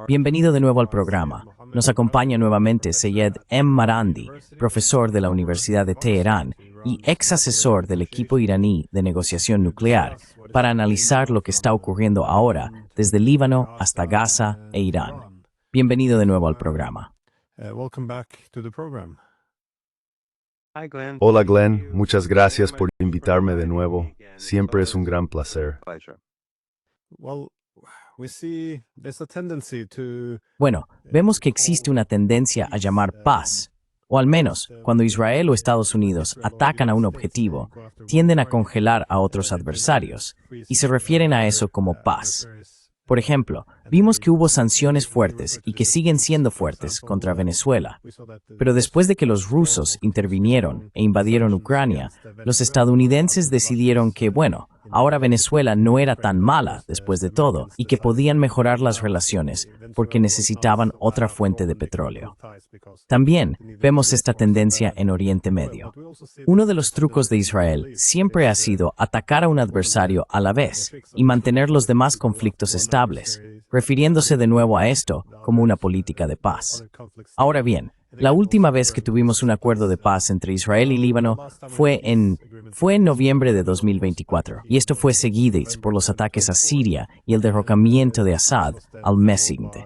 Bienvenido de nuevo al programa. Nos acompaña nuevamente Seyed M. Marandi, profesor de la Universidad de Teherán y ex asesor del equipo iraní de negociación nuclear, para analizar lo que está ocurriendo ahora desde Líbano hasta Gaza e Irán. Bienvenido de nuevo al programa. Hola Glenn, muchas gracias por invitarme de nuevo. Siempre es un gran placer. Bueno, vemos que existe una tendencia a llamar paz, o al menos, cuando Israel o Estados Unidos atacan a un objetivo, tienden a congelar a otros adversarios, y se refieren a eso como paz. Por ejemplo, vimos que hubo sanciones fuertes y que siguen siendo fuertes contra Venezuela. Pero después de que los rusos intervinieron e invadieron Ucrania, los estadounidenses decidieron que, bueno, ahora Venezuela no era tan mala después de todo y que podían mejorar las relaciones porque necesitaban otra fuente de petróleo. También vemos esta tendencia en Oriente Medio. Uno de los trucos de Israel siempre ha sido atacar a un adversario a la vez y mantener los demás conflictos estables, refiriéndose de nuevo a esto como una política de paz. Ahora bien, la última vez que tuvimos un acuerdo de paz entre Israel y Líbano fue en noviembre de 2024, y esto fue seguido por los ataques a Siria y el derrocamiento de Assad al mes siguiente.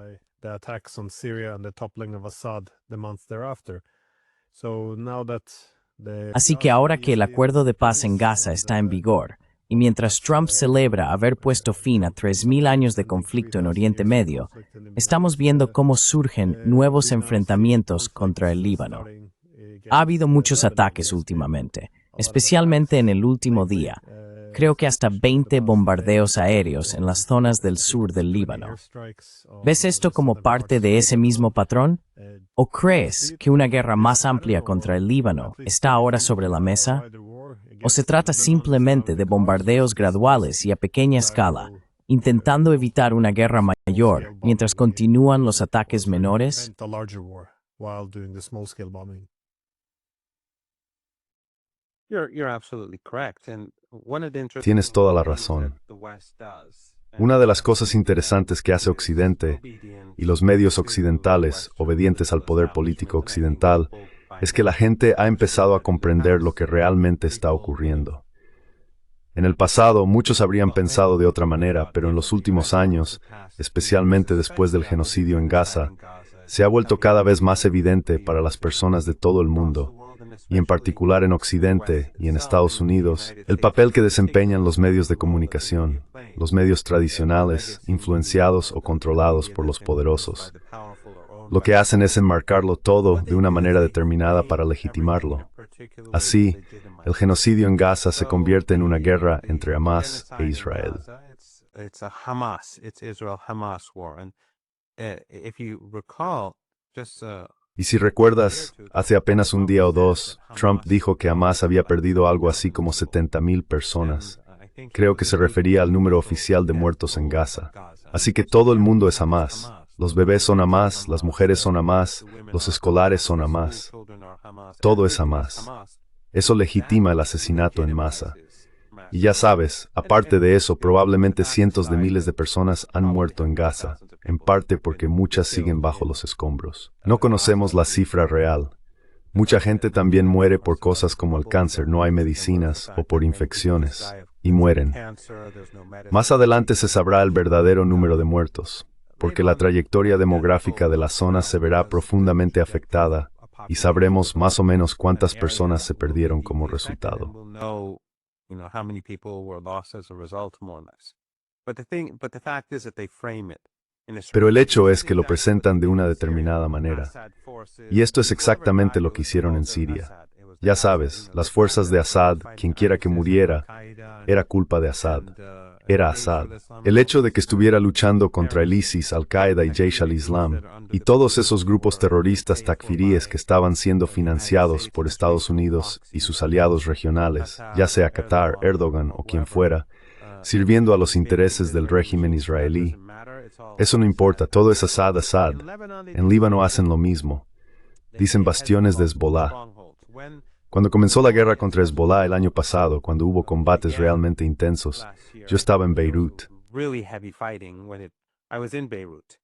Así que ahora que el acuerdo de paz en Gaza está en vigor, y mientras Trump celebra haber puesto fin a 3.000 años de conflicto en Oriente Medio, estamos viendo cómo surgen nuevos enfrentamientos contra el Líbano. Ha habido muchos ataques últimamente, especialmente en el último día. Creo que hasta 20 bombardeos aéreos en las zonas del sur del Líbano. ¿Ves esto como parte de ese mismo patrón? ¿O crees que una guerra más amplia contra el Líbano está ahora sobre la mesa? ¿O se trata simplemente de bombardeos graduales y a pequeña escala, intentando evitar una guerra mayor mientras continúan los ataques menores? Tienes toda la razón. Una de las cosas interesantes que hace Occidente y los medios occidentales, obedientes al poder político occidental, es que la gente ha empezado a comprender lo que realmente está ocurriendo. En el pasado, muchos habrían pensado de otra manera, pero en los últimos años, especialmente después del genocidio en Gaza, se ha vuelto cada vez más evidente para las personas de todo el mundo, y en particular en Occidente y en Estados Unidos, el papel que desempeñan los medios de comunicación, los medios tradicionales, influenciados o controlados por los poderosos. Lo que hacen es enmarcarlo todo de una manera determinada para legitimarlo. Así, el genocidio en Gaza se convierte en una guerra entre Hamas e Israel. Y si recuerdas, hace apenas un día o dos, Trump dijo que Hamas había perdido algo así como 70,000 personas. Creo que se refería al número oficial de muertos en Gaza. Así que todo el mundo es Hamas. Los bebés son Hamas, las mujeres son Hamas, los escolares son Hamas. Todo es Hamas. Eso legitima el asesinato en masa. Y ya sabes, aparte de eso, probablemente cientos de miles de personas han muerto en Gaza, en parte porque muchas siguen bajo los escombros. No conocemos la cifra real. Mucha gente también muere por cosas como el cáncer, no hay medicinas, o por infecciones, y mueren. Más adelante se sabrá el verdadero número de muertos, porque la trayectoria demográfica de la zona se verá profundamente afectada y sabremos más o menos cuántas personas se perdieron como resultado. Pero el hecho es que lo presentan de una determinada manera. Y esto es exactamente lo que hicieron en Siria. Ya sabes, las fuerzas de Assad, quien quiera que muriera, era culpa de Assad. Era Assad. El hecho de que estuviera luchando contra el ISIS, Al-Qaeda y Jaish al-Islam, y todos esos grupos terroristas takfiríes que estaban siendo financiados por Estados Unidos y sus aliados regionales, ya sea Qatar, Erdogan o quien fuera, sirviendo a los intereses del régimen israelí. Eso no importa, todo es Assad, Assad. En Líbano hacen lo mismo. Dicen bastiones de Hezbollah. Cuando comenzó la guerra contra Hezbollah el año pasado, cuando hubo combates realmente intensos, yo estaba en Beirut. I was in Beirut.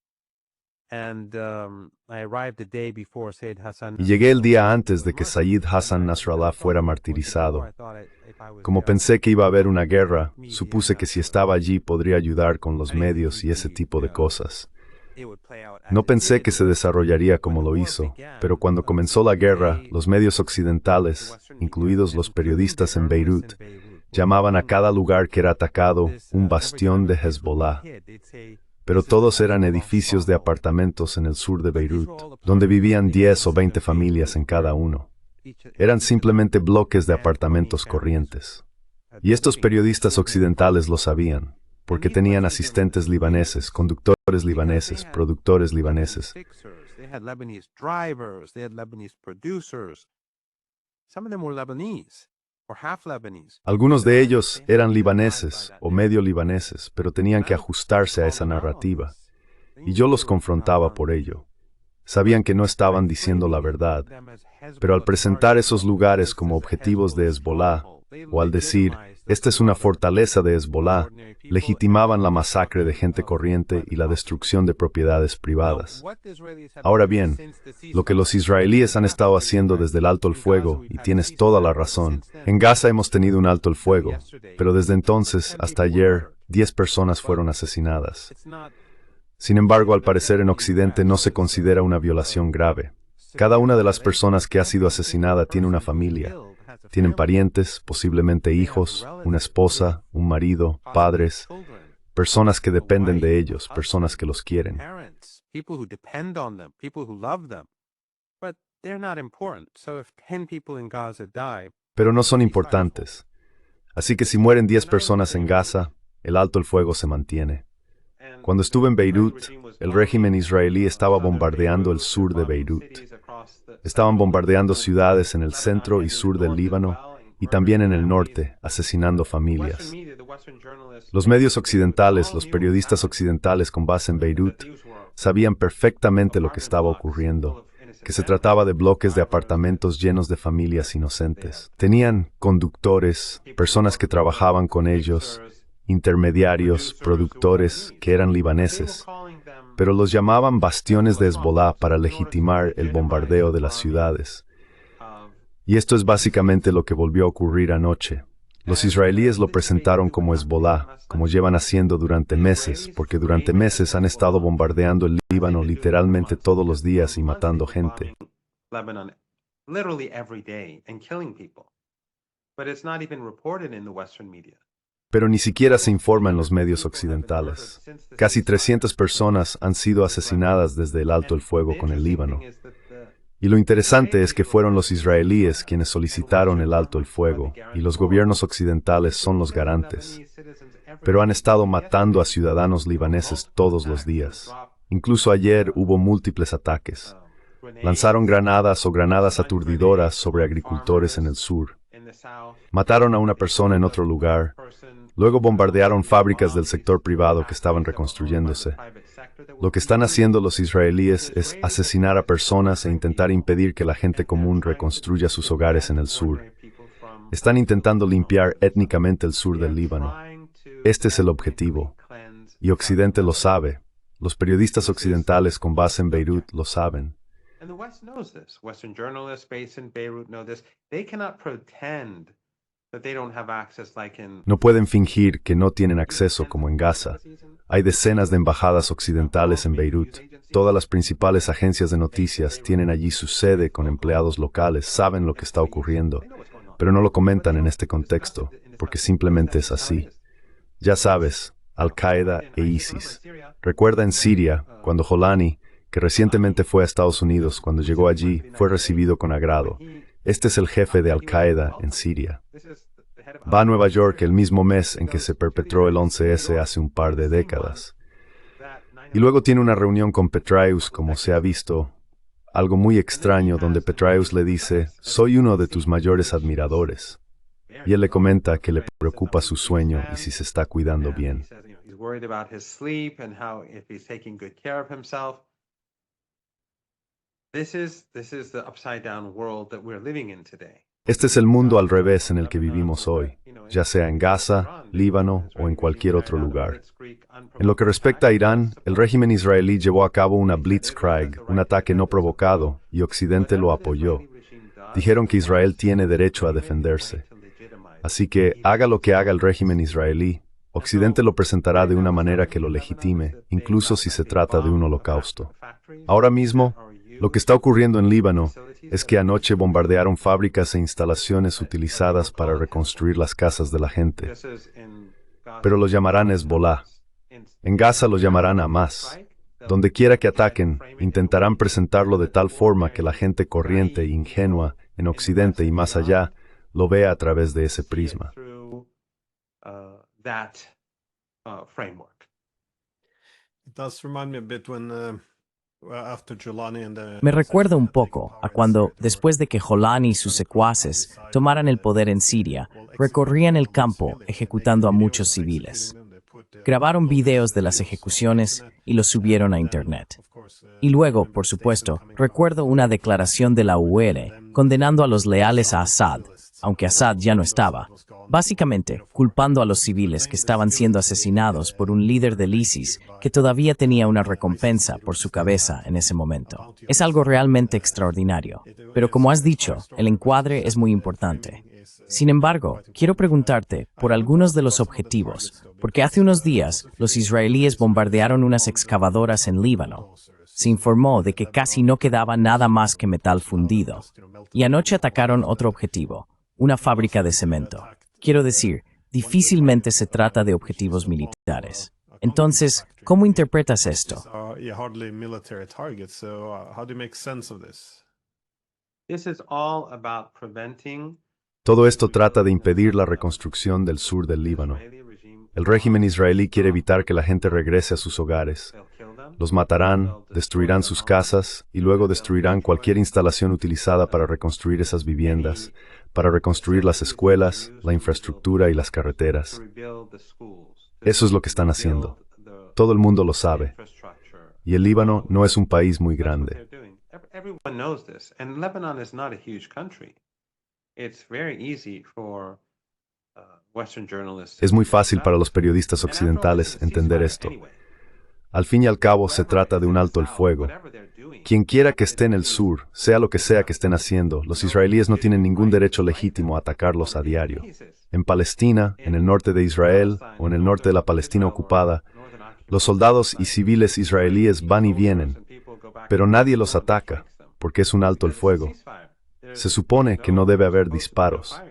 And I arrived the day before Sayyid Hassan. Y llegué el día antes de que Sayyid Hassan Nasrallah fuera martirizado. Como pensé que iba a haber una guerra, supuse que si estaba allí podría ayudar con los medios y ese tipo de cosas. No pensé que se desarrollaría como lo hizo, pero cuando comenzó la guerra, los medios occidentales, incluidos los periodistas en Beirut, llamaban a cada lugar que era atacado un bastión de Hezbollah. Pero todos eran edificios de apartamentos en el sur de Beirut, donde vivían 10 o 20 familias en cada uno. Eran simplemente bloques de apartamentos corrientes. Y estos periodistas occidentales lo sabían, porque tenían asistentes libaneses, conductores libaneses, productores libaneses. They had Lebanese drivers, they had Lebanese producers. Some of them were Lebanese or half Lebanese. Algunos de ellos eran libaneses o medio libaneses, pero tenían que ajustarse a esa narrativa. Y yo los confrontaba por ello. Sabían que no estaban diciendo la verdad, pero al presentar esos lugares como objetivos de Hezbollah, o al decir, esta es una fortaleza de Hezbollah, legitimaban la masacre de gente corriente y la destrucción de propiedades privadas. Ahora bien, lo que los israelíes han estado haciendo desde el alto el fuego, y tienes toda la razón, en Gaza hemos tenido un alto el fuego, pero desde entonces hasta ayer, 10 personas fueron asesinadas. Sin embargo, al parecer en Occidente no se considera una violación grave. Cada una de las personas que ha sido asesinada tiene una familia. Tienen parientes, posiblemente hijos, una esposa, un marido, padres, personas que dependen de ellos, personas que los quieren. People who depend on them, people who love them. But they're not important. So if 10 people in Gaza die, Pero no son importantes. Así que si mueren 10 personas en Gaza, el alto el fuego se mantiene. Cuando estuve en Beirut, el régimen israelí estaba bombardeando el sur de Beirut. Estaban bombardeando ciudades en el centro y sur del Líbano y también en el norte, asesinando familias. Los medios occidentales, los periodistas occidentales con base en Beirut, sabían perfectamente lo que estaba ocurriendo, que se trataba de bloques de apartamentos llenos de familias inocentes. Tenían conductores, personas que trabajaban con ellos, intermediarios, productores que eran libaneses, pero los llamaban bastiones de Hezbollah para legitimar el bombardeo de las ciudades. Y esto es básicamente lo que volvió a ocurrir anoche. Los israelíes lo presentaron como Hezbollah, como llevan haciendo durante meses, porque durante meses han estado bombardeando el Líbano literalmente todos los días y matando gente. Lebanon literally every day and killing people. But it's not even reported in the Western media. Pero ni siquiera se informa en los medios occidentales. Casi 300 personas han sido asesinadas desde el alto el fuego con el Líbano. Y lo interesante es que fueron los israelíes quienes solicitaron el alto el fuego, y los gobiernos occidentales son los garantes. Pero han estado matando a ciudadanos libaneses todos los días. Incluso ayer hubo múltiples ataques. Lanzaron granadas o granadas aturdidoras sobre agricultores en el sur. Mataron a una persona en otro lugar. Luego bombardearon fábricas del sector privado que estaban reconstruyéndose. Lo que están haciendo los israelíes es asesinar a personas e intentar impedir que la gente común reconstruya sus hogares en el sur. Están intentando limpiar étnicamente el sur del Líbano. Este es el objetivo. Y Occidente lo sabe. Los periodistas occidentales con base en Beirut lo saben. And the West knows this. Western journalists based in Beirut know this. They cannot pretend that they don't have access like in... No pueden fingir que no tienen acceso como en Gaza. Hay decenas de embajadas occidentales en Beirut. Todas las principales agencias de noticias tienen allí su sede con empleados locales, saben lo que está ocurriendo, pero no lo comentan en este contexto, porque simplemente es así. Ya sabes, Al-Qaeda e ISIS. Recuerda en Siria, cuando Jolani, que recientemente fue a Estados Unidos, cuando llegó allí, fue recibido con agrado. Este es el jefe de Al-Qaeda en Siria. Va a Nueva York el mismo mes en que se perpetró el 11S hace un par de décadas. Y luego tiene una reunión con Petraeus, como se ha visto, algo muy extraño, donde Petraeus le dice, soy uno de tus mayores admiradores. Y él le comenta que le preocupa su sueño y si se está cuidando bien. This is the upside down world that we're living in today. Este es el mundo al revés en el que vivimos hoy, ya sea en Gaza, Líbano o en cualquier otro lugar. En lo que respecta a Irán, el régimen israelí llevó a cabo una blitzkrieg, un ataque no provocado, y Occidente lo apoyó. Dijeron que Israel tiene derecho a defenderse. Así que, haga lo que haga el régimen israelí, Occidente lo presentará de una manera que lo legitime, incluso si se trata de un holocausto. Ahora mismo, lo que está ocurriendo en Líbano es que anoche bombardearon fábricas e instalaciones utilizadas para reconstruir las casas de la gente. Pero lo llamarán Hezbollah. En Gaza lo llamarán Hamas. Donde quiera que ataquen, intentarán presentarlo de tal forma que la gente corriente e ingenua en Occidente y más allá lo vea a través de ese prisma. Me recuerda un poco a cuando, después de que Jolani y sus secuaces tomaran el poder en Siria, recorrían el campo ejecutando a muchos civiles. Grabaron videos de las ejecuciones y los subieron a Internet. Y luego, por supuesto, recuerdo una declaración de la UR condenando a los leales a Assad, aunque Assad ya no estaba, básicamente culpando a los civiles que estaban siendo asesinados por un líder del ISIS que todavía tenía una recompensa por su cabeza en ese momento. Es algo realmente extraordinario, pero como has dicho, el encuadre es muy importante. Sin embargo, quiero preguntarte por algunos de los objetivos, porque hace unos días los israelíes bombardearon unas excavadoras en Líbano. Se informó de que casi no quedaba nada más que metal fundido. Y anoche atacaron otro objetivo, una fábrica de cemento. Quiero decir, difícilmente se trata de objetivos militares. Entonces, ¿cómo interpretas esto? Todo esto trata de impedir la reconstrucción del sur del Líbano. El régimen israelí quiere evitar que la gente regrese a sus hogares. Los matarán, destruirán sus casas y luego destruirán cualquier instalación utilizada para reconstruir esas viviendas, para reconstruir las escuelas, la infraestructura y las carreteras. Eso es lo que están haciendo. Todo el mundo lo sabe. Y el Líbano no es un país muy grande. Es muy fácil para los periodistas occidentales entender esto. Al fin y al cabo, se trata de un alto el fuego. Quien quiera que esté en el sur, sea lo que sea que estén haciendo, los israelíes no tienen ningún derecho legítimo a atacarlos a diario. En Palestina, en el norte de Israel o en el norte de la Palestina ocupada, los soldados y civiles israelíes van y vienen, pero nadie los ataca, porque es un alto el fuego. Se supone que no debe haber disparos.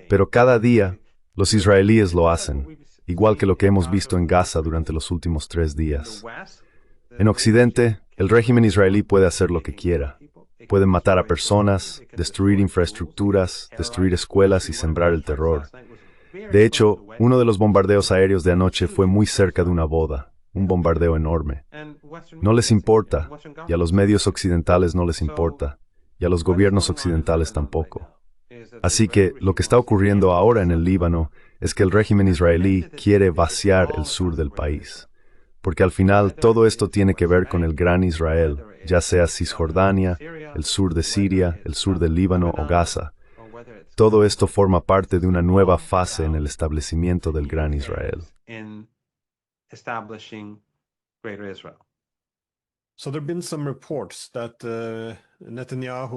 Pero cada día, los israelíes lo hacen, igual que lo que hemos visto en Gaza durante los últimos 3 días. En Occidente, el régimen israelí puede hacer lo que quiera. Pueden matar a personas, destruir infraestructuras, destruir escuelas y sembrar el terror. De hecho, uno de los bombardeos aéreos de anoche fue muy cerca de una boda, un bombardeo enorme. No les importa, y a los medios occidentales no les importa, y a los gobiernos occidentales tampoco. Así que lo que está ocurriendo ahora en el Líbano es que el régimen israelí quiere vaciar el sur del país. Porque al final todo esto tiene que ver con el Gran Israel, ya sea Cisjordania, el sur de Siria, el sur del Líbano o Gaza. Todo esto forma parte de una nueva fase en el establecimiento del Gran Israel.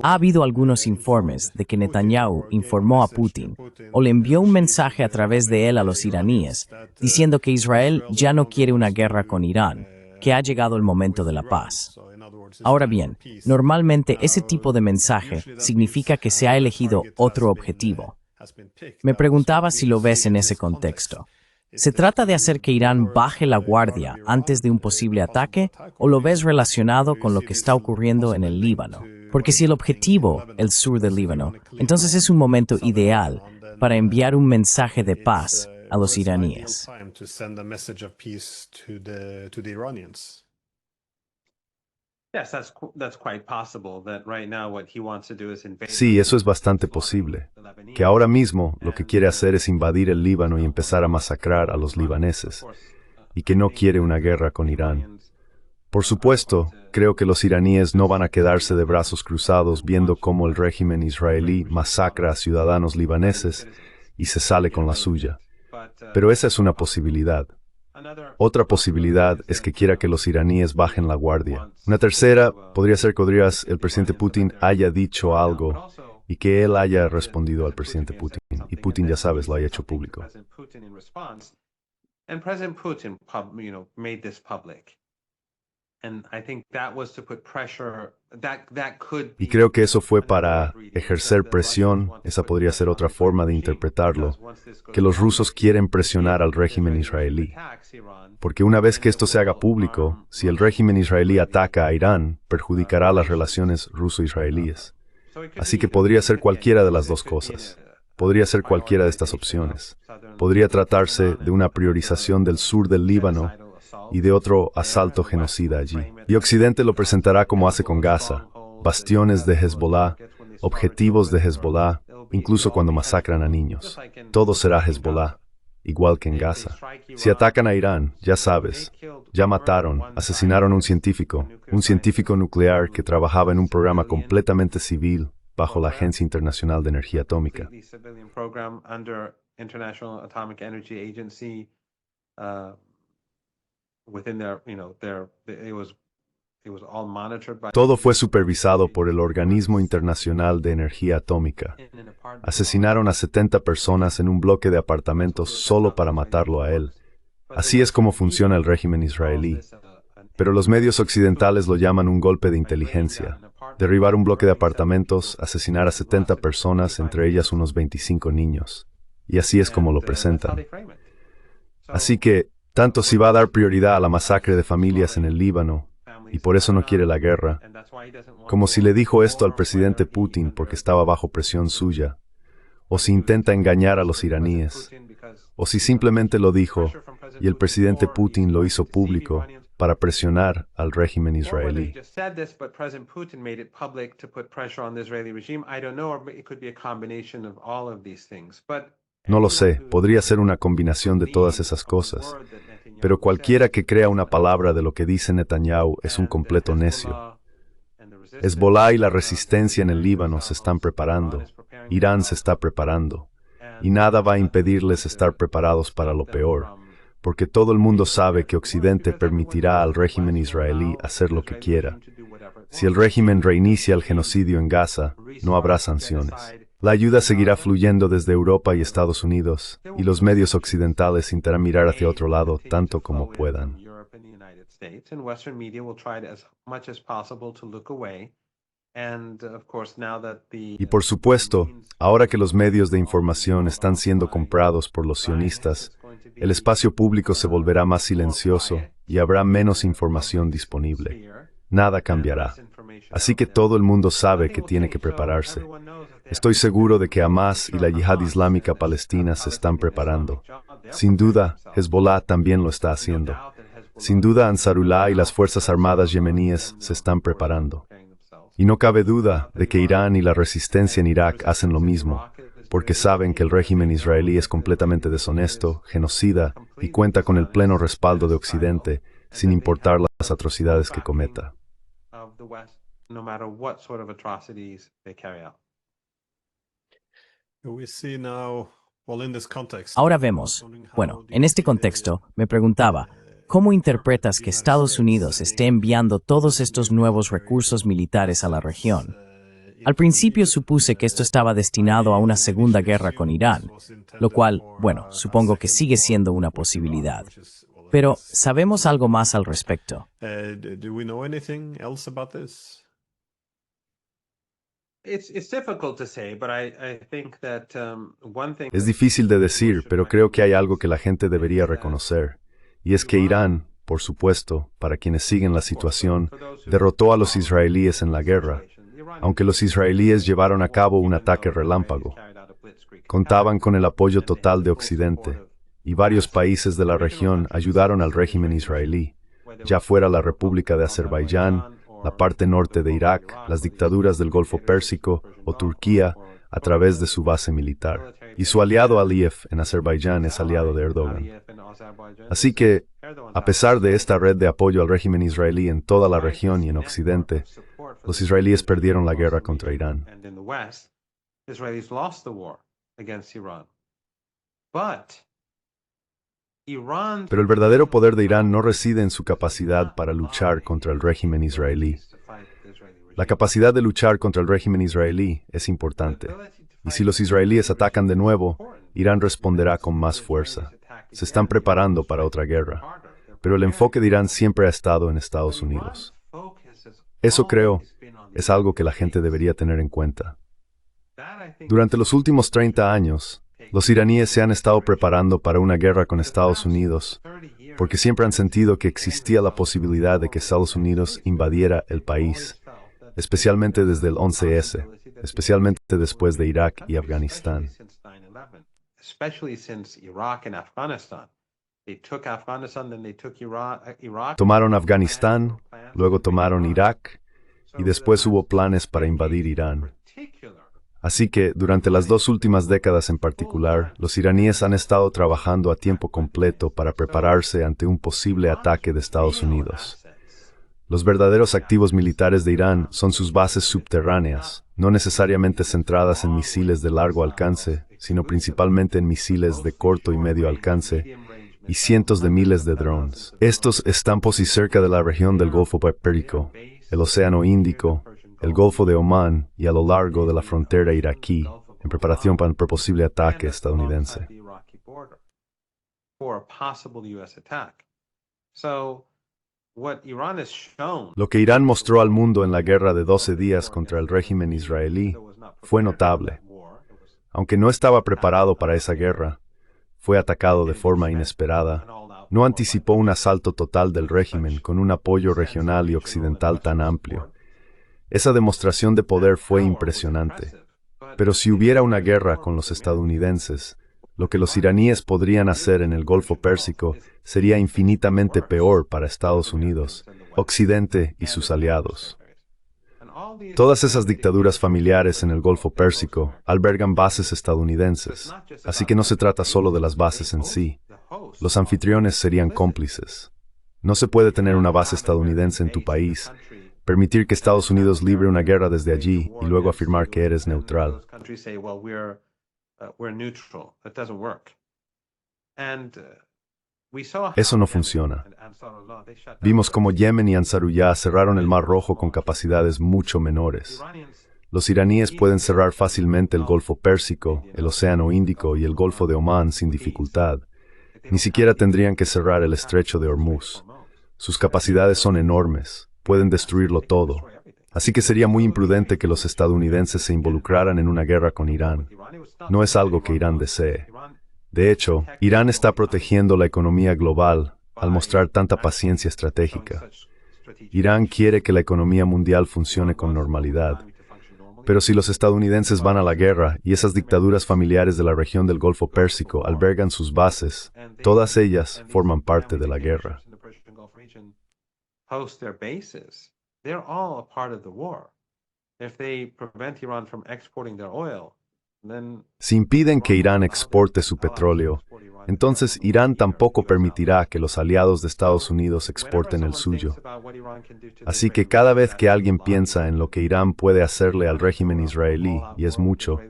Ha habido algunos informes de que Netanyahu informó a Putin o le envió un mensaje a través de él a los iraníes, diciendo que Israel ya no quiere una guerra con Irán, que ha llegado el momento de la paz. Ahora bien, normalmente ese tipo de mensaje significa que se ha elegido otro objetivo. Me preguntaba si lo ves en ese contexto. ¿Se trata de hacer que Irán baje la guardia antes de un posible ataque o lo ves relacionado con lo que está ocurriendo en el Líbano? Porque si el objetivo, el sur del Líbano, entonces es un momento ideal para enviar un mensaje de paz a los iraníes. Sí, eso es bastante posible. Que ahora mismo lo que quiere hacer es invadir el Líbano y empezar a masacrar a los libaneses, y que no quiere una guerra con Irán. Por supuesto, creo que los iraníes no van a quedarse de brazos cruzados viendo cómo el régimen israelí masacra a ciudadanos libaneses y se sale con la suya. Pero esa es una posibilidad. Otra posibilidad es que quiera que los iraníes bajen la guardia. Una tercera podría ser que el presidente Putin haya dicho algo y que él haya respondido al presidente Putin. Y Putin, ya sabes, lo haya hecho público. And President Putin, made this public. And I think that was to put pressure. That could be. Y creo que eso fue para ejercer presión, esa podría ser otra forma de interpretarlo, que los rusos quieren presionar al régimen israelí. Porque una vez que esto se haga público, si el régimen israelí ataca a Irán, perjudicará las relaciones ruso-israelíes. Así que podría ser cualquiera de las dos cosas. Podría ser cualquiera de estas opciones. Podría tratarse de una priorización del sur del Líbano y de otro asalto genocida allí. Y Occidente lo presentará como hace con Gaza, bastiones de Hezbollah, objetivos de Hezbollah, incluso cuando masacran a niños. Todo será Hezbollah, igual que en Gaza. Si atacan a Irán, ya sabes, ya mataron, asesinaron a un científico nuclear que trabajaba en un programa completamente civil bajo la Agencia Internacional de Energía Atómica. Todo fue supervisado por el Organismo Internacional de Energía Atómica. Asesinaron a 70 personas en un bloque de apartamentos solo para matarlo a él. Así es como funciona el régimen israelí. Pero los medios occidentales lo llaman un golpe de inteligencia. Derribar un bloque de apartamentos, asesinar a 70 personas, entre ellas unos 25 niños. Y así es como lo presentan. Así que, tanto si va a dar prioridad a la masacre de familias en el Líbano, y por eso no quiere la guerra, como si le dijo esto al presidente Putin porque estaba bajo presión suya, o si intenta engañar a los iraníes, o si simplemente lo dijo y el presidente Putin lo hizo público para presionar al régimen israelí. No lo sé, podría ser una combinación de todas esas cosas, pero cualquiera que crea una palabra de lo que dice Netanyahu es un completo necio. Hezbollah y la resistencia en el Líbano se están preparando, Irán se está preparando, y nada va a impedirles estar preparados para lo peor, porque todo el mundo sabe que Occidente permitirá al régimen israelí hacer lo que quiera. Si el régimen reinicia el genocidio en Gaza, no habrá sanciones. La ayuda seguirá fluyendo desde Europa y Estados Unidos, y los medios occidentales intentarán mirar hacia otro lado tanto como puedan. Y por supuesto, ahora que los medios de información están siendo comprados por los sionistas, el espacio público se volverá más silencioso y habrá menos información disponible. Nada cambiará. Así que todo el mundo sabe que tiene que prepararse. Estoy seguro de que Hamas y la Yihad Islámica Palestina se están preparando. Sin duda, Hezbollah también lo está haciendo. Sin duda, Ansarullah y las Fuerzas Armadas yemeníes se están preparando. Y no cabe duda de que Irán y la resistencia en Irak hacen lo mismo, porque saben que el régimen israelí es completamente deshonesto, genocida y cuenta con el pleno respaldo de Occidente, sin importar las atrocidades que cometa. Ahora vemos, en este contexto, me preguntaba, ¿cómo interpretas que Estados Unidos esté enviando todos estos nuevos recursos militares a la región? Al principio supuse que esto estaba destinado a una segunda guerra con Irán, lo cual, supongo que sigue siendo una posibilidad. Pero, ¿sabemos algo más al respecto? Es difícil de decir, pero creo que hay algo que la gente debería reconocer. Y es que Irán, por supuesto, para quienes siguen la situación, derrotó a los israelíes en la guerra, aunque los israelíes llevaron a cabo un ataque relámpago. Contaban con el apoyo total de Occidente, y varios países de la región ayudaron al régimen israelí, ya fuera la República de Azerbaiyán, la parte norte de Irak, las dictaduras del Golfo Pérsico o Turquía, a través de su base militar. Y su aliado Aliyev en Azerbaiyán es aliado de Erdogan. Así que, a pesar de esta red de apoyo al régimen israelí en toda la región y en Occidente, los israelíes perdieron la guerra contra Irán. Pero el verdadero poder de Irán no reside en su capacidad para luchar contra el régimen israelí. La capacidad de luchar contra el régimen israelí es importante. Y si los israelíes atacan de nuevo, Irán responderá con más fuerza. Se están preparando para otra guerra. Pero el enfoque de Irán siempre ha estado en Estados Unidos. Eso, creo, es algo que la gente debería tener en cuenta. Durante los últimos 30 años, los iraníes se han estado preparando para una guerra con Estados Unidos, porque siempre han sentido que existía la posibilidad de que Estados Unidos invadiera el país, especialmente desde el 11S, especialmente después de Irak y Afganistán. Tomaron Afganistán, luego tomaron Irak, y después hubo planes para invadir Irán. Así que, durante las 2 últimas décadas en particular, los iraníes han estado trabajando a tiempo completo para prepararse ante un posible ataque de Estados Unidos. Los verdaderos activos militares de Irán son sus bases subterráneas, no necesariamente centradas en misiles de largo alcance, sino principalmente en misiles de corto y medio alcance, y cientos de miles de drones. Estos están cerca de la región del Golfo Pérsico, el Océano Índico, el Golfo de Omán y a lo largo de la frontera iraquí, en preparación para un posible ataque estadounidense. Lo que Irán mostró al mundo en la guerra de 12 días contra el régimen israelí fue notable. Aunque no estaba preparado para esa guerra, fue atacado de forma inesperada, no anticipó un asalto total del régimen con un apoyo regional y occidental tan amplio. Esa demostración de poder fue impresionante. Pero si hubiera una guerra con los estadounidenses, lo que los iraníes podrían hacer en el Golfo Pérsico sería infinitamente peor para Estados Unidos, Occidente y sus aliados. Todas esas dictaduras familiares en el Golfo Pérsico albergan bases estadounidenses, así que no se trata solo de las bases en sí. Los anfitriones serían cómplices. No se puede tener una base estadounidense en tu país, permitir que Estados Unidos libre una guerra desde allí y luego afirmar que eres neutral. Eso no funciona. Vimos cómo Yemen y Ansarullah cerraron el Mar Rojo con capacidades mucho menores. Los iraníes pueden cerrar fácilmente el Golfo Pérsico, el Océano Índico y el Golfo de Omán sin dificultad. Ni siquiera tendrían que cerrar el Estrecho de Hormuz. Sus capacidades son enormes. Pueden destruirlo todo. Así que sería muy imprudente que los estadounidenses se involucraran en una guerra con Irán. No es algo que Irán desee. De hecho, Irán está protegiendo la economía global al mostrar tanta paciencia estratégica. Irán quiere que la economía mundial funcione con normalidad. Pero si los estadounidenses van a la guerra y esas dictaduras familiares de la región del Golfo Pérsico albergan sus bases, todas ellas forman parte de la guerra. Host their bases, they're all a part of the war. If they prevent Iran from exporting their oil, then si impiden que Irán exporte su petróleo, entonces Irán tampoco permitirá que los aliados de Estados Unidos exporten el suyo. Así que cada vez que alguien piensa en lo que Irán puede hacerle al régimen israelí, y es mucho,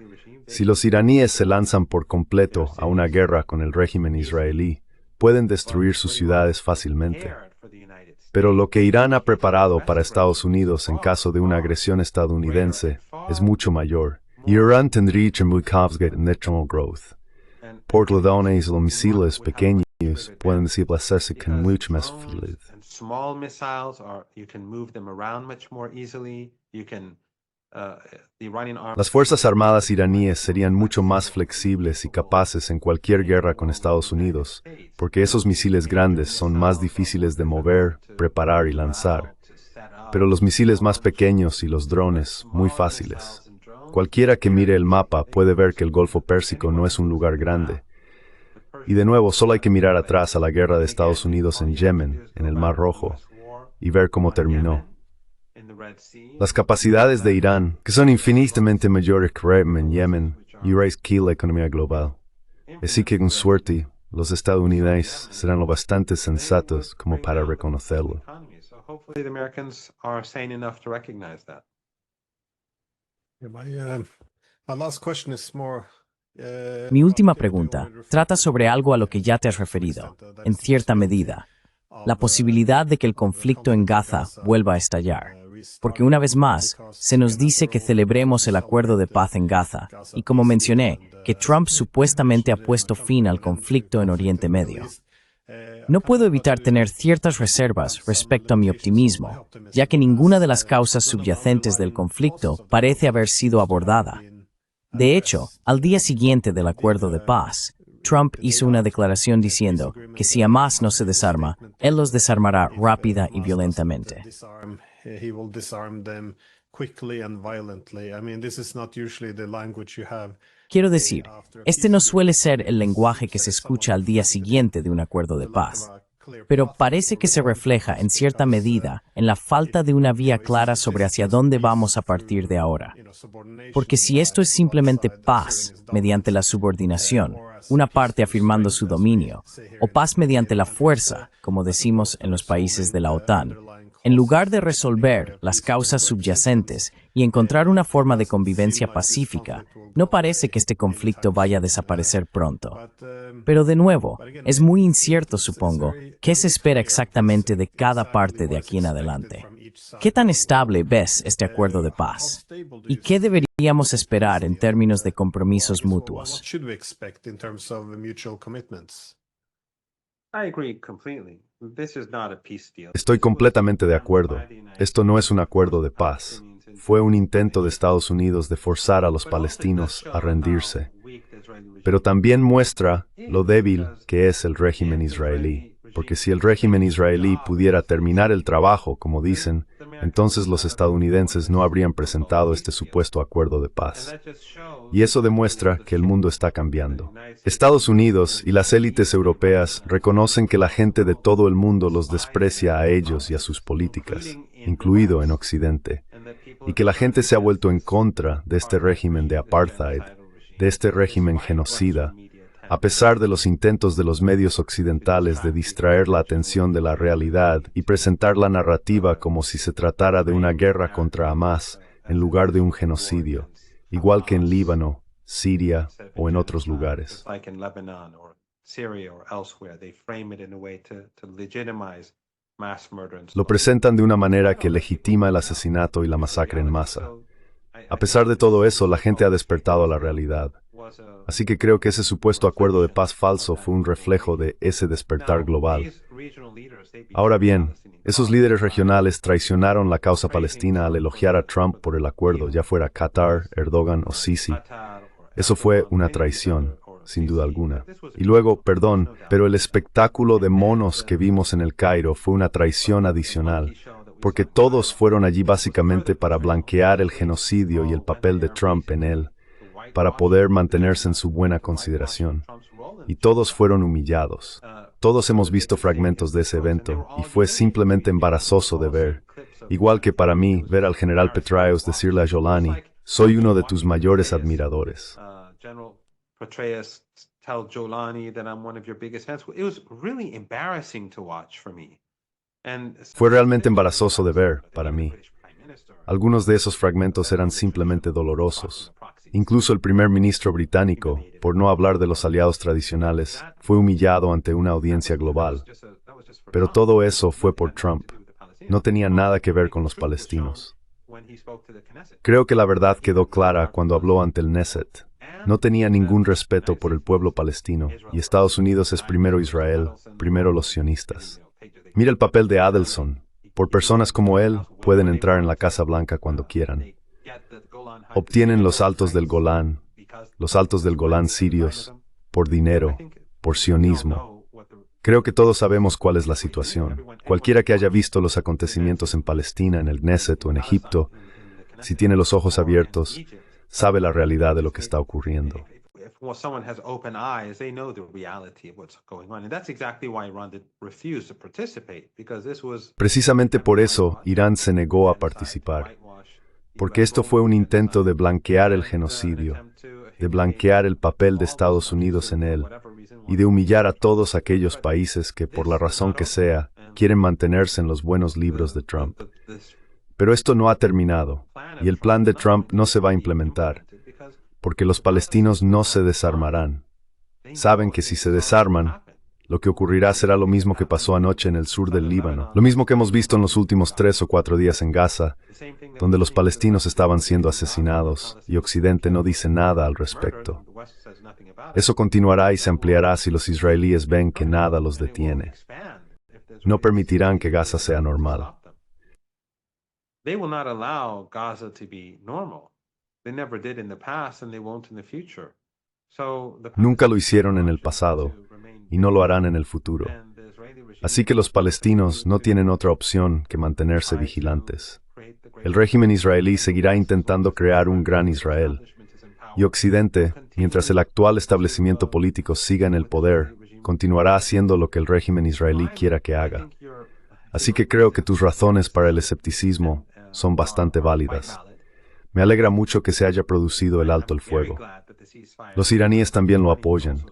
si los iraníes se lanzan por completo a una guerra con el régimen israelí, pueden destruir sus ciudades fácilmente. Pero lo que Irán ha preparado para Estados Unidos en caso de una agresión estadounidense es mucho mayor. Irán tendría que natural growth. Portladones los misiles pequeños pueden desplazarse con mucho más facilidad. Small missiles are you can move them around much more easily. You can Las Fuerzas Armadas iraníes serían mucho más flexibles y capaces en cualquier guerra con Estados Unidos, porque esos misiles grandes son más difíciles de mover, preparar y lanzar. Pero los misiles más pequeños y los drones, muy fáciles. Cualquiera que mire el mapa puede ver que el Golfo Pérsico no es un lugar grande. Y de nuevo, solo hay que mirar atrás a la guerra de Estados Unidos en Yemen, en el Mar Rojo, y ver cómo terminó. Las capacidades de Irán, que son infinitamente mayores que en Yemen, y que la economía global. Así que con suerte, los estadounidenses serán lo bastante sensatos como para reconocerlo. Hopefully the Americans are sane enough to recognize that. My last question is more, Mi última pregunta trata sobre algo a lo que ya te has referido, en cierta medida, la posibilidad de que el conflicto en Gaza vuelva a estallar. Porque una vez más, se nos dice que celebremos el acuerdo de paz en Gaza, y como mencioné, que Trump supuestamente ha puesto fin al conflicto en Oriente Medio. No puedo evitar tener ciertas reservas respecto a mi optimismo, ya que ninguna de las causas subyacentes del conflicto parece haber sido abordada. De hecho, al día siguiente del acuerdo de paz, Trump hizo una declaración diciendo que si Hamas no se desarma, él los desarmará rápida y violentamente. He will disarm them quickly and violently. I mean, this is not usually the language you have. Quiero decir, este no suele ser el lenguaje que se escucha al día siguiente de un acuerdo de paz, pero parece que se refleja en cierta medida en la falta de una vía clara sobre hacia dónde vamos a partir de ahora. Porque si esto es simplemente paz mediante la subordinación, una parte afirmando su dominio, o paz mediante la fuerza, como decimos en los países de la OTAN, en lugar de resolver las causas subyacentes y encontrar una forma de convivencia pacífica, no parece que este conflicto vaya a desaparecer pronto. Pero de nuevo, es muy incierto, supongo, qué se espera exactamente de cada parte de aquí en adelante. ¿Qué tan estable ves este acuerdo de paz? ¿Y qué deberíamos esperar en términos de compromisos mutuos? I agree completely. This is not a peace deal. Estoy completamente de acuerdo. Esto no es un acuerdo de paz. Fue un intento de Estados Unidos de forzar a los palestinos a rendirse. Pero también muestra lo débil que es el régimen israelí. Porque si el régimen israelí pudiera terminar el trabajo, como dicen, entonces los estadounidenses no habrían presentado este supuesto acuerdo de paz. Y eso demuestra que el mundo está cambiando. Estados Unidos y las élites europeas reconocen que la gente de todo el mundo los desprecia a ellos y a sus políticas, incluido en Occidente, y que la gente se ha vuelto en contra de este régimen de apartheid, de este régimen genocida, a pesar de los intentos de los medios occidentales de distraer la atención de la realidad y presentar la narrativa como si se tratara de una guerra contra Hamas en lugar de un genocidio, igual que en Líbano, Siria o en otros lugares. Lo presentan de una manera que legitima el asesinato y la masacre en masa. A pesar de todo eso, la gente ha despertado a la realidad. Así que creo que ese supuesto acuerdo de paz falso fue un reflejo de ese despertar global. Ahora bien, esos líderes regionales traicionaron la causa palestina al elogiar a Trump por el acuerdo, ya fuera Qatar, Erdogan o Sisi. Eso fue una traición, sin duda alguna. Y luego, perdón, pero el espectáculo de monos que vimos en el Cairo fue una traición adicional, porque todos fueron allí básicamente para blanquear el genocidio y el papel de Trump en él, para poder mantenerse en su buena consideración. Y todos fueron humillados. Todos hemos visto fragmentos de ese evento, y fue simplemente embarazoso de ver. Igual que para mí, ver al general Petraeus decirle a Jolani, soy uno de tus mayores admiradores. Fue realmente embarazoso de ver, para mí. Algunos de esos fragmentos eran simplemente dolorosos. Incluso el primer ministro británico, por no hablar de los aliados tradicionales, fue humillado ante una audiencia global. Pero todo eso fue por Trump. No tenía nada que ver con los palestinos. Creo que la verdad quedó clara cuando habló ante el Knesset. No tenía ningún respeto por el pueblo palestino, y Estados Unidos es primero Israel, primero los sionistas. Mira el papel de Adelson. Por personas como él, pueden entrar en la Casa Blanca cuando quieran. Obtienen los altos del Golán sirios, por dinero, por sionismo. Creo que todos sabemos cuál es la situación. Cualquiera que haya visto los acontecimientos en Palestina, en el Knesset o en Egipto, si tiene los ojos abiertos, sabe la realidad de lo que está ocurriendo. someone has open eyes, they know the reality of what's going on. And that's exactly why Iran refused to participate, because this was Precisamente por eso, Irán se negó a participar, porque esto fue un intento de blanquear el genocidio, de blanquear el papel de Estados Unidos en él, y de humillar a todos aquellos países que, por la razón que sea, quieren mantenerse en los buenos libros de Trump. Pero esto no ha terminado, y el plan de Trump no se va a implementar, porque los palestinos no se desarmarán. Saben que si se desarman, lo que ocurrirá será lo mismo que pasó anoche en el sur del Líbano, lo mismo que hemos visto en los últimos 3 o 4 días en Gaza, donde los palestinos estaban siendo asesinados y Occidente no dice nada al respecto. Eso continuará y se ampliará si los israelíes ven que nada los detiene. No permitirán que Gaza sea normal. They will not allow Gaza to be normal. They never did in the past and they won't in the future. Nunca lo hicieron en el pasado y no lo harán en el futuro. Así que los palestinos no tienen otra opción que mantenerse vigilantes. El régimen israelí seguirá intentando crear un gran Israel. Y Occidente, mientras el actual establecimiento político siga en el poder, continuará haciendo lo que el régimen israelí quiera que haga. Así que creo que tus razones para el escepticismo son bastante válidas. Me alegra mucho que se haya producido el alto el fuego. Los iraníes también lo apoyan.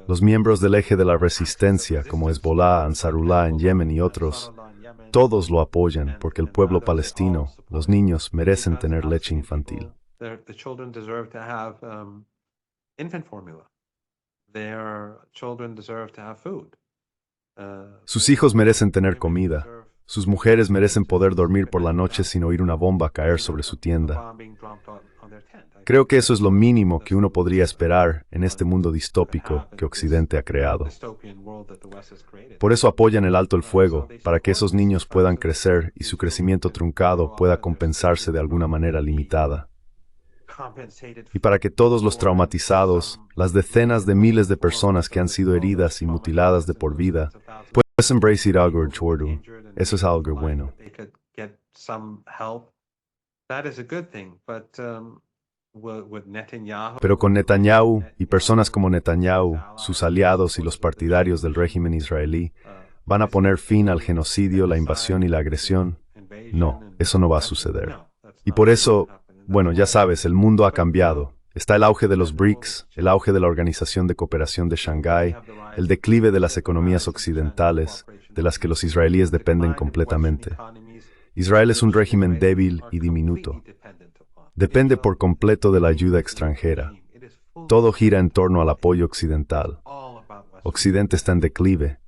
Los miembros del eje de la resistencia, como Hezbollah, Ansarullah en Yemen y otros, todos lo apoyan porque el pueblo palestino, los niños, merecen tener leche infantil. Sus hijos merecen tener comida. Sus mujeres merecen poder dormir por la noche sin oír una bomba caer sobre su tienda. Creo que eso es lo mínimo que uno podría esperar en este mundo distópico que Occidente ha creado. Por eso apoyan el alto el fuego, para que esos niños puedan crecer y su crecimiento truncado pueda compensarse de alguna manera limitada. Y para que todos los traumatizados, las decenas de miles de personas que han sido heridas y mutiladas de por vida, puedan embrace algo chordo. Eso es algo bueno. Pero con Netanyahu y personas como Netanyahu, sus aliados y los partidarios del régimen israelí, ¿van a poner fin al genocidio, la invasión y la agresión? No, eso no va a suceder. Y por eso, bueno, ya sabes, el mundo ha cambiado. Está el auge de los BRICS, el auge de la Organización de Cooperación de Shanghái, el declive de las economías occidentales, de las que los israelíes dependen completamente. Israel es un régimen débil y diminuto. Depende por completo de la ayuda extranjera. Todo gira en torno al apoyo occidental. Occidente está en declive.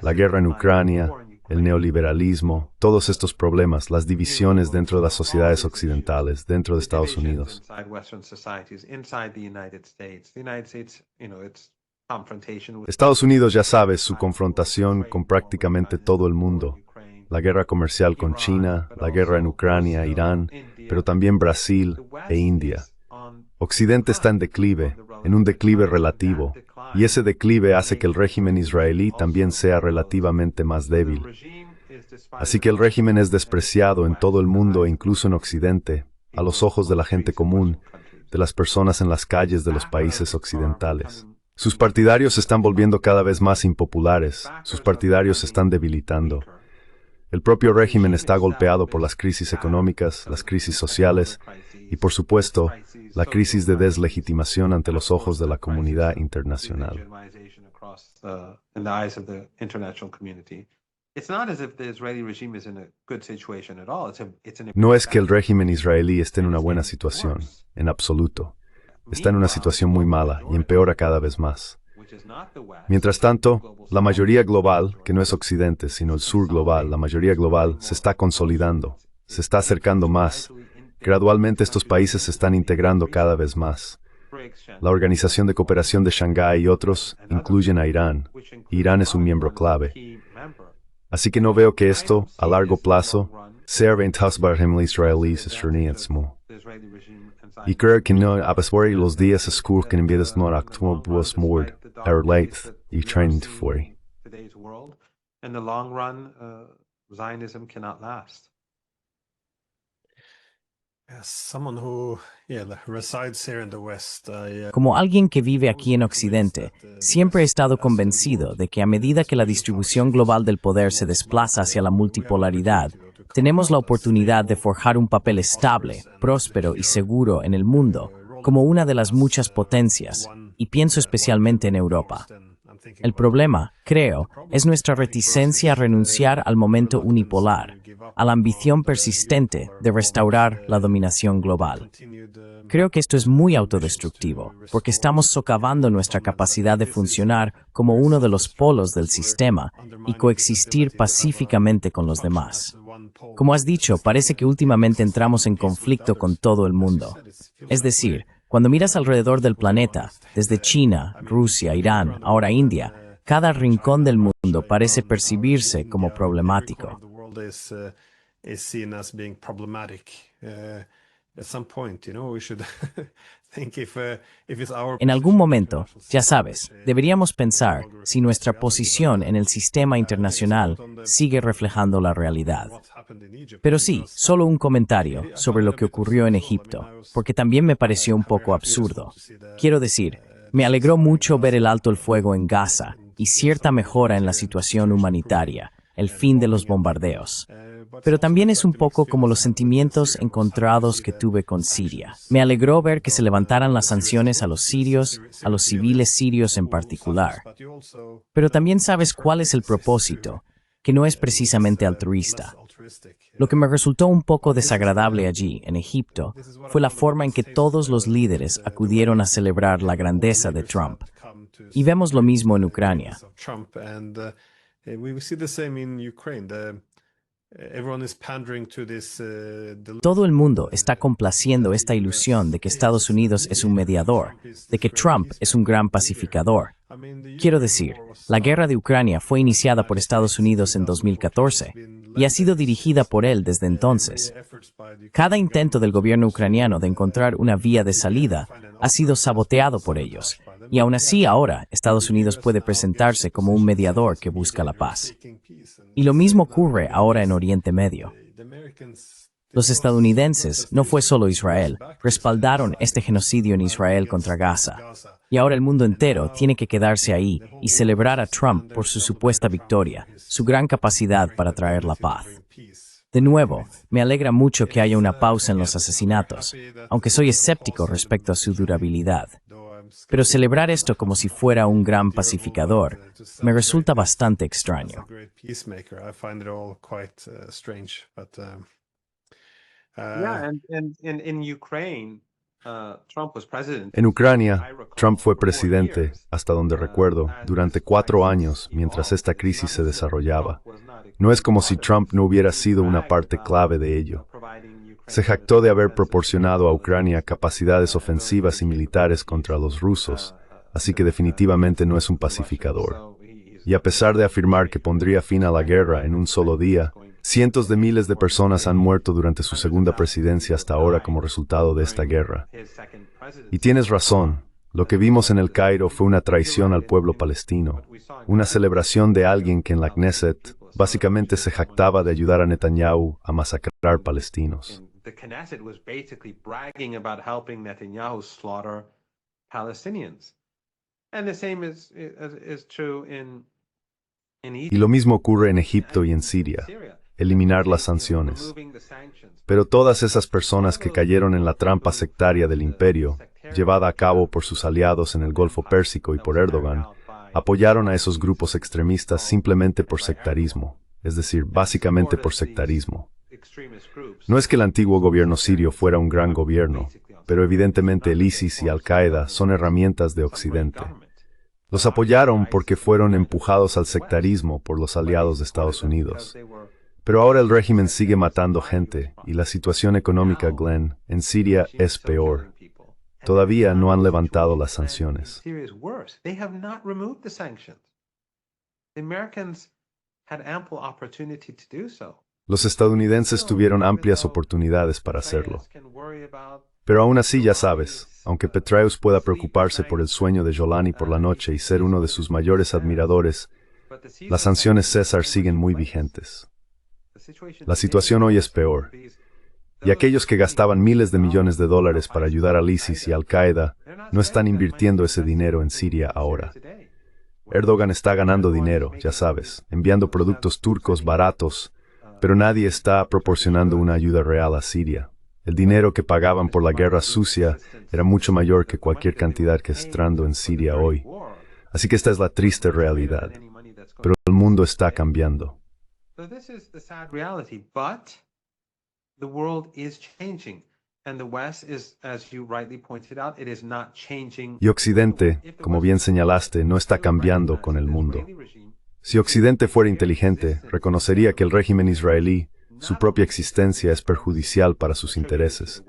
La guerra en Ucrania, el neoliberalismo, todos estos problemas, las divisiones dentro de las sociedades occidentales, dentro de Estados Unidos. Estados Unidos, ya sabes, su confrontación con prácticamente todo el mundo. La guerra comercial con China, la guerra en Ucrania, Irán, pero también Brasil e India. Occidente está en declive, en un declive relativo, y ese declive hace que el régimen israelí también sea relativamente más débil. Así que el régimen es despreciado en todo el mundo e incluso en Occidente, a los ojos de la gente común, de las personas en las calles de los países occidentales. Sus partidarios se están volviendo cada vez más impopulares, sus partidarios se están debilitando. El propio régimen está golpeado por las crisis económicas, las crisis sociales y, por supuesto, la crisis de deslegitimación ante los ojos de la comunidad internacional. No es que el régimen israelí esté en una buena situación, en absoluto. Está en una situación muy mala y empeora cada vez más. Mientras tanto, la mayoría global, que no es Occidente, sino el sur global, la mayoría global se está consolidando, se está acercando más. Gradualmente estos países se están integrando cada vez más. La Organización de Cooperación de Shanghái y otros incluyen a Irán. Irán es un miembro clave. Así que no veo que esto, a largo plazo, sea ventajosamente israelíes israelísmo. Y creo que no abaswari los días oscuros que envías no actuamos vos mord, late y trained for. In the long run, Zionism cannot last. As someone who, resides here in the West, Como alguien que vive aquí en Occidente, siempre he estado convencido de que a medida que la distribución global del poder se desplaza hacia la multipolaridad, tenemos la oportunidad de forjar un papel estable, próspero y seguro en el mundo, como una de las muchas potencias, y pienso especialmente en Europa. El problema, creo, es nuestra reticencia a renunciar al momento unipolar, a la ambición persistente de restaurar la dominación global. Creo que esto es muy autodestructivo, porque estamos socavando nuestra capacidad de funcionar como uno de los polos del sistema y coexistir pacíficamente con los demás. Como has dicho, parece que últimamente entramos en conflicto con todo el mundo. Es decir, cuando miras alrededor del planeta, desde China, Rusia, Irán, ahora India, cada rincón del mundo parece percibirse como problemático. En algún momento, ya sabes, deberíamos pensar si nuestra posición en el sistema internacional sigue reflejando la realidad. Pero sí, solo un comentario sobre lo que ocurrió en Egipto, porque también me pareció un poco absurdo. Quiero decir, me alegró mucho ver el alto el fuego en Gaza y cierta mejora en la situación humanitaria, el fin de los bombardeos. Pero también es un poco como los sentimientos encontrados que tuve con Siria. Me alegró ver que se levantaran las sanciones a los sirios, a los civiles sirios en particular. Pero también sabes cuál es el propósito, que no es precisamente altruista. Lo que me resultó un poco desagradable allí, en Egipto, fue la forma en que todos los líderes acudieron a celebrar la grandeza de Trump. Y vemos lo mismo en Ucrania. Todo el mundo está complaciendo esta ilusión de que Estados Unidos es un mediador, de que Trump es un gran pacificador. Quiero decir, la guerra de Ucrania fue iniciada por Estados Unidos en 2014 y ha sido dirigida por él desde entonces. Cada intento del gobierno ucraniano de encontrar una vía de salida ha sido saboteado por ellos, y aún así ahora Estados Unidos puede presentarse como un mediador que busca la paz. Y lo mismo ocurre ahora en Oriente Medio. Los estadounidenses, no fue solo Israel, respaldaron este genocidio en Israel contra Gaza. Y ahora el mundo entero tiene que quedarse ahí y celebrar a Trump por su supuesta victoria, su gran capacidad para traer la paz. De nuevo, me alegra mucho que haya una pausa en los asesinatos, aunque soy escéptico respecto a su durabilidad. Pero celebrar esto como si fuera un gran pacificador me resulta bastante extraño. En Ucrania, Trump fue presidente, hasta donde recuerdo, durante 4 años mientras esta crisis se desarrollaba. No es como si Trump no hubiera sido una parte clave de ello. Se jactó de haber proporcionado a Ucrania capacidades ofensivas y militares contra los rusos, así que definitivamente no es un pacificador. Y a pesar de afirmar que pondría fin a la guerra en un solo día, cientos de miles de personas han muerto durante su segunda presidencia hasta ahora como resultado de esta guerra. Y tienes razón, lo que vimos en el Cairo fue una traición al pueblo palestino, una celebración de alguien que en la Knesset básicamente se jactaba de ayudar a Netanyahu a masacrar palestinos. The Knesset was basically bragging about helping Netanyahu slaughter Palestinians. And the same is true in Egypt. Y lo mismo ocurre en Egipto y en Siria, eliminar las sanciones. Pero todas esas personas que cayeron en la trampa sectaria del imperio, llevada a cabo por sus aliados en el Golfo Pérsico y por Erdogan, apoyaron a esos grupos extremistas simplemente por sectarismo, es decir, básicamente por sectarismo. No es que el antiguo gobierno sirio fuera un gran gobierno, pero evidentemente el ISIS y Al-Qaeda son herramientas de Occidente. Los apoyaron porque fueron empujados al sectarismo por los aliados de Estados Unidos. Pero ahora el régimen sigue matando gente y la situación económica, Glenn, en Siria es peor. Todavía no han levantado las sanciones. Los estadounidenses tuvieron amplias oportunidades para hacerlo. Pero aún así, ya sabes, aunque Petraeus pueda preocuparse por el sueño de Jolani por la noche y ser uno de sus mayores admiradores, las sanciones César siguen muy vigentes. La situación hoy es peor. Y aquellos que gastaban miles de millones de dólares para ayudar al ISIS y Al-Qaeda no están invirtiendo ese dinero en Siria ahora. Erdogan está ganando dinero, ya sabes, enviando productos turcos baratos, pero nadie está proporcionando una ayuda real a Siria. El dinero que pagaban por la guerra sucia era mucho mayor que cualquier cantidad que estando en Siria hoy. Así que esta es la triste realidad. Pero el mundo está cambiando. The world is changing, and the West is, as you rightly pointed out, it is not changing. Y Occidente, como bien señalaste, no está cambiando con el mundo. Si Occidente fuera inteligente, reconocería que el régimen israelí, su propia existencia es perjudicial para sus intereses.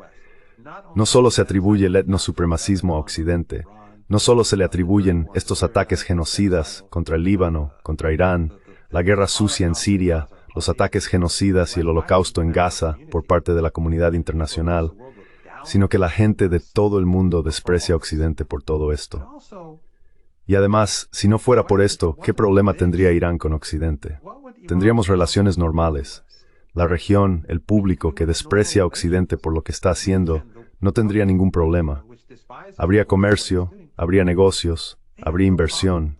No solo se atribuye el etnosupremacismo a Occidente, no solo se le atribuyen estos ataques genocidas contra el Líbano, contra Irán, la guerra sucia en Siria, los ataques genocidas y el holocausto en Gaza por parte de la comunidad internacional, sino que la gente de todo el mundo desprecia a Occidente por todo esto. Y además, si no fuera por esto, ¿qué problema tendría Irán con Occidente? Tendríamos relaciones normales. La región, el público que desprecia a Occidente por lo que está haciendo, no tendría ningún problema. Habría comercio, habría negocios, habría inversión.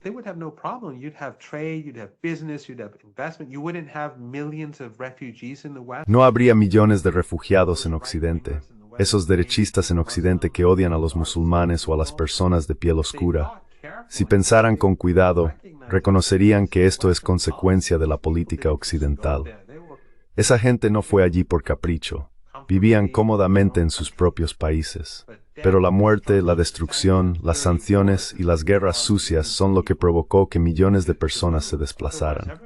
No habría millones de refugiados en Occidente, esos derechistas en Occidente que odian a los musulmanes o a las personas de piel oscura. Si pensaran con cuidado, reconocerían que esto es consecuencia de la política occidental. Esa gente no fue allí por capricho, vivían cómodamente en sus propios países. Pero la muerte, la destrucción, las sanciones y las guerras sucias son lo que provocó que millones de personas se desplazaran.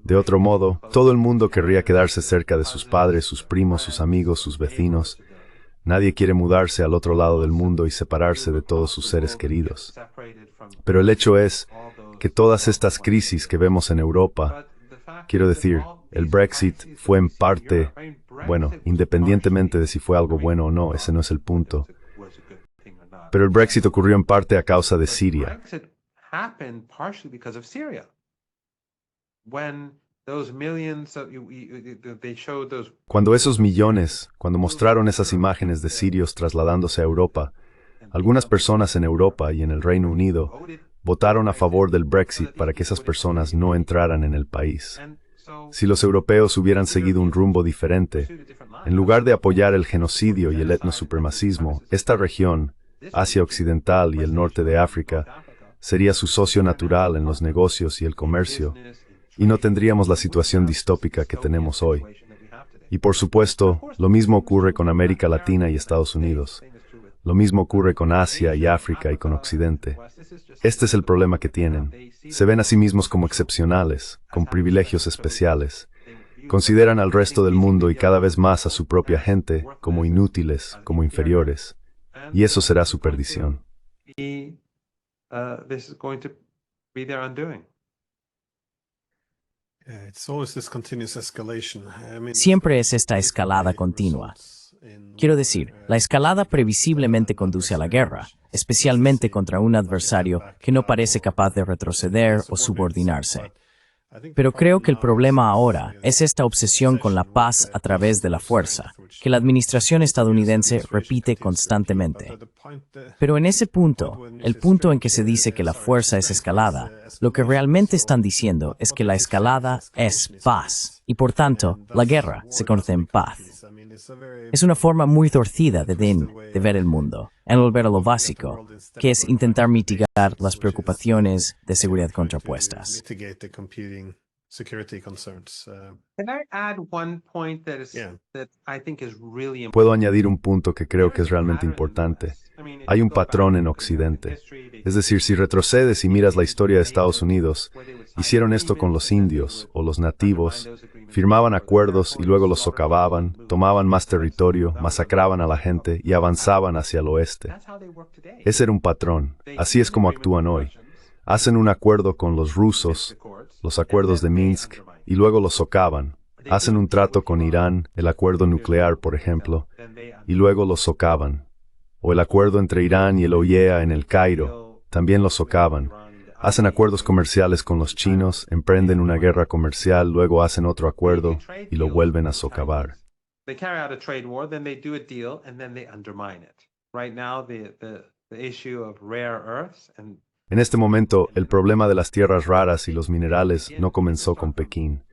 De otro modo, todo el mundo querría quedarse cerca de sus padres, sus primos, sus amigos, sus vecinos. Nadie quiere mudarse al otro lado del mundo y separarse de todos sus seres queridos. Pero el hecho es que todas estas crisis que vemos en Europa, quiero decir, el Brexit fue en parte, bueno, independientemente de si fue algo bueno o no, ese no es el punto. Pero el Brexit ocurrió en parte a causa de Siria. Cuando esos millones, cuando mostraron esas imágenes de sirios trasladándose a Europa, algunas personas en Europa y en el Reino Unido votaron a favor del Brexit para que esas personas no entraran en el país. Si los europeos hubieran seguido un rumbo diferente, en lugar de apoyar el genocidio y el etnosupremacismo, esta región, Asia Occidental y el norte de África, sería su socio natural en los negocios y el comercio, y no tendríamos la situación distópica que tenemos hoy. Y por supuesto, lo mismo ocurre con América Latina y Estados Unidos. Lo mismo ocurre con Asia y África y con Occidente. Este es el problema que tienen. Se ven a sí mismos como excepcionales, con privilegios especiales. Consideran al resto del mundo y cada vez más a su propia gente como inútiles, como inferiores. Y eso será su perdición. Siempre es esta escalada continua. Quiero decir, la escalada previsiblemente conduce a la guerra, especialmente contra un adversario que no parece capaz de retroceder o subordinarse. Pero creo que el problema ahora es esta obsesión con la paz a través de la fuerza, que la administración estadounidense repite constantemente. Pero en ese punto, el punto en que se dice que la fuerza es escalada, lo que realmente están diciendo es que la escalada es paz, y por tanto, la guerra se conoce en paz. Es una forma muy torcida de ver el mundo, en volver a lo básico, que es intentar mitigar las preocupaciones de seguridad contrapuestas. Puedo añadir un punto que creo que es realmente importante. Hay un patrón en Occidente. Es decir, si retrocedes y miras la historia de Estados Unidos, hicieron esto con los indios o los nativos, firmaban acuerdos y luego los socavaban, tomaban más territorio, masacraban a la gente y avanzaban hacia el oeste. Ese era un patrón. Así es como actúan hoy. Hacen un acuerdo con los rusos, los acuerdos de Minsk, y luego los socavan. Hacen un trato con Irán, el acuerdo nuclear, por ejemplo, y luego los socavan. O el acuerdo entre Irán y el OIEA en el Cairo, también los socavan. Hacen acuerdos comerciales con los chinos, emprenden una guerra comercial, luego hacen otro acuerdo y lo vuelven a socavar. they carry out a trade war, then they do a deal, and then they undermine it. Right now, the issue of rare earths and En este momento, el problema de las tierras raras y los minerales no comenzó con Pekín.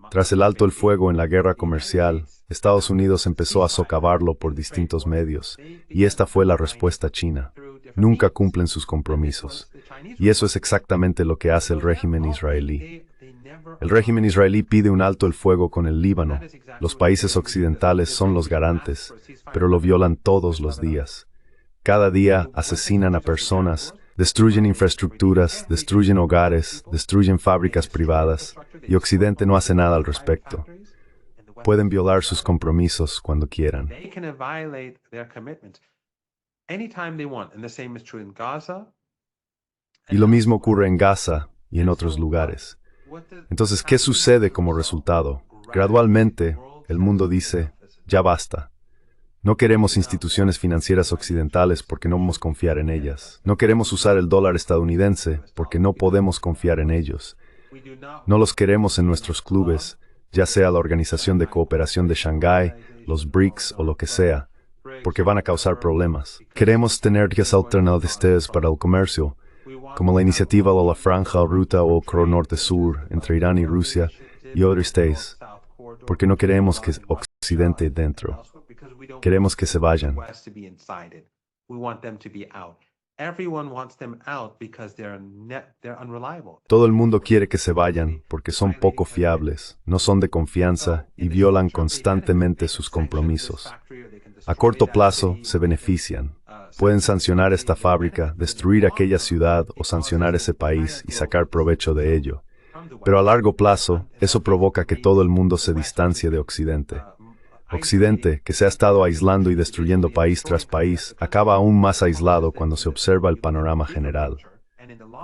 Tras el alto el fuego en la guerra comercial, Estados Unidos empezó a socavarlo por distintos medios, y esta fue la respuesta china. Nunca cumplen sus compromisos. Y eso es exactamente lo que hace el régimen israelí. El régimen israelí pide un alto el fuego con el Líbano. Los países occidentales son los garantes, pero lo violan todos los días. Cada día asesinan a personas, destruyen infraestructuras, destruyen hogares, destruyen fábricas privadas, y Occidente no hace nada al respecto. Pueden violar sus compromisos cuando quieran. they can violate their commitments anytime they want, and the same is true in Gaza. Y lo mismo ocurre en Gaza y en otros lugares. Entonces, ¿qué sucede como resultado? Gradualmente, el mundo dice, ya basta. No queremos instituciones financieras occidentales porque no podemos confiar en ellas. No queremos usar el dólar estadounidense porque no podemos confiar en ellos. No los queremos en nuestros clubes, ya sea la Organización de Cooperación de Shanghái, los BRICS o lo que sea, porque van a causar problemas. Queremos tener vías alternativas para el comercio, como la iniciativa de la Franja o Ruta o Corredor Norte-Sur entre Irán y Rusia y otros países, porque no queremos que Occidente dentro. Queremos que se vayan. Everyone wants them out because they're unreliable. Todo el mundo quiere que se vayan porque son poco fiables, no son de confianza y violan constantemente sus compromisos. A corto plazo se benefician. Pueden sancionar esta fábrica, destruir aquella ciudad o sancionar ese país y sacar provecho de ello. Pero a largo plazo, eso provoca que todo el mundo se distancie de Occidente. Occidente, que se ha estado aislando y destruyendo país tras país, acaba aún más aislado cuando se observa el panorama general.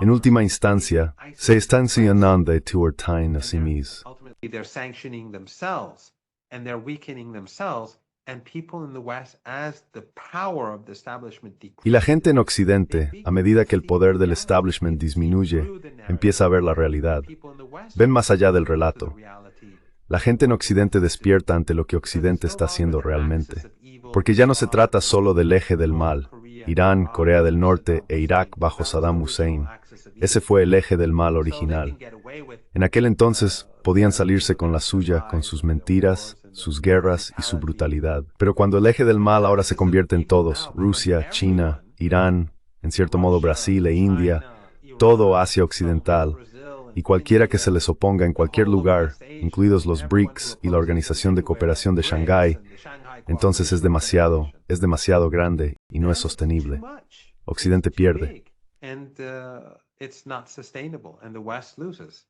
En última instancia, se están sancionando a sí mismos. Ultimately, they're sanctioning themselves and they're weakening themselves and people in the West as the power of the establishment decreases. Y la gente en Occidente, a medida que el poder del establishment disminuye, empieza a ver la realidad. Ven más allá del relato. La gente en Occidente despierta ante lo que Occidente está haciendo realmente. Porque ya no se trata solo del eje del mal, Irán, Corea del Norte e Irak bajo Saddam Hussein. Ese fue el eje del mal original. En aquel entonces podían salirse con la suya, con sus mentiras, sus guerras y su brutalidad. Pero cuando el eje del mal ahora se convierte en todos, Rusia, China, Irán, en cierto modo Brasil e India, todo Asia Occidental, y cualquiera que se les oponga en cualquier lugar, incluidos los BRICS y la Organización de Cooperación de Shanghái, entonces es demasiado grande y no es sostenible. Occidente pierde. And it's not sustainable and the West loses.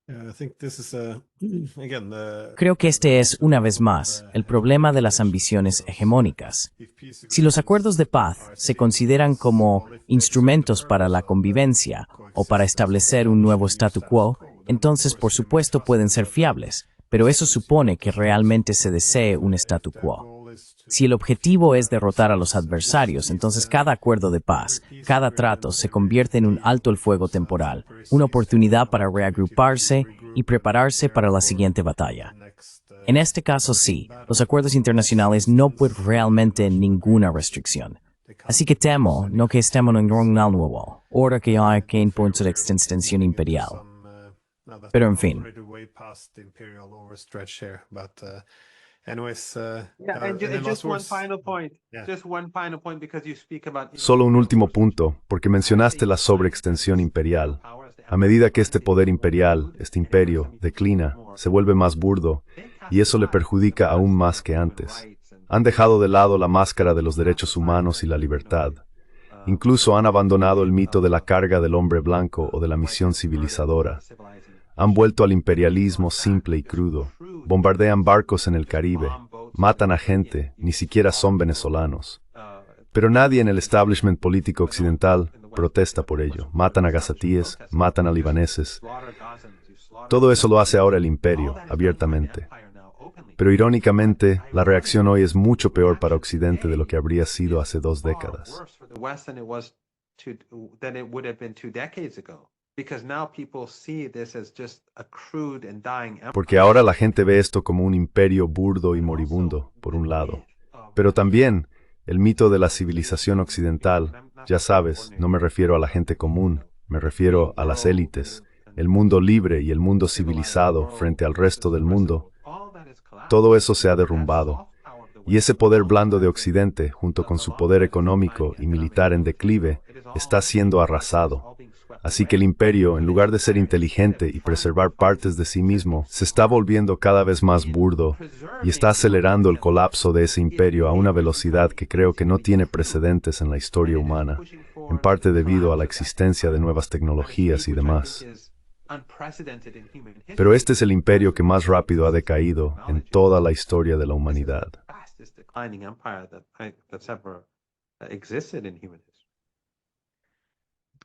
I think this is again Creo que este es, una vez más, el problema de las ambiciones hegemónicas. Si los acuerdos de paz se consideran como instrumentos para la convivencia o para establecer un nuevo statu quo, entonces por supuesto pueden ser fiables, pero eso supone que realmente se desee un statu quo. Si el objetivo es derrotar a los adversarios, entonces cada acuerdo de paz, cada trato se convierte en un alto el fuego temporal, una oportunidad para reagruparse y prepararse para la siguiente batalla. En este caso sí, los acuerdos internacionales no pueden realmente ninguna restricción. Así que temo no que estemos en un nuevo, ahora que hay que imponer su extensión imperial. Pero en fin. Anyways, And just one final point. Yeah. Just one final point because you speak about Solo un último punto, porque mencionaste la sobreextensión imperial. A medida que este poder imperial, este imperio, declina, se vuelve más burdo, y eso le perjudica aún más que antes. Han dejado de lado la máscara de los derechos humanos y la libertad. Incluso han abandonado el mito de la carga del hombre blanco o de la misión civilizadora. Han vuelto al imperialismo simple y crudo. Bombardean barcos en el Caribe, matan a gente, ni siquiera son venezolanos. Pero nadie en el establishment político occidental protesta por ello. Matan a gazatíes, matan a libaneses. Todo eso lo hace ahora el imperio, abiertamente. Pero irónicamente, la reacción hoy es mucho peor para Occidente de lo que habría sido hace 2 décadas. because now people see this as just a crude and dying empire. Porque ahora la gente ve esto como un imperio burdo y moribundo, por un lado. Pero también el mito de la civilización occidental, ya sabes, no me refiero a la gente común, me refiero a las élites, el mundo libre y el mundo civilizado frente al resto del mundo. Todo eso se ha derrumbado. Y ese poder blando de Occidente, junto con su poder económico y militar en declive, está siendo arrasado. Así que el imperio, en lugar de ser inteligente y preservar partes de sí mismo, se está volviendo cada vez más burdo y está acelerando el colapso de ese imperio a una velocidad que creo que no tiene precedentes en la historia humana, en parte debido a la existencia de nuevas tecnologías y demás. Pero este es el imperio que más rápido ha decaído en toda la historia de la humanidad. Declining empire that's ever existed in human history.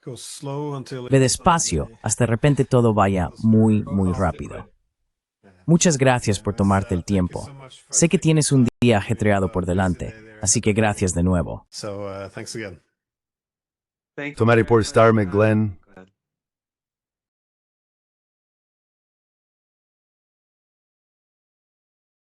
Go slow until Ve despacio, hasta de repente todo vaya muy, muy rápido. Muchas gracias por tomarte el tiempo. Sé que tienes un día ajetreado por delante, así que gracias de nuevo. So thanks again. Thank you Tomari por very much, estarme, Glenn.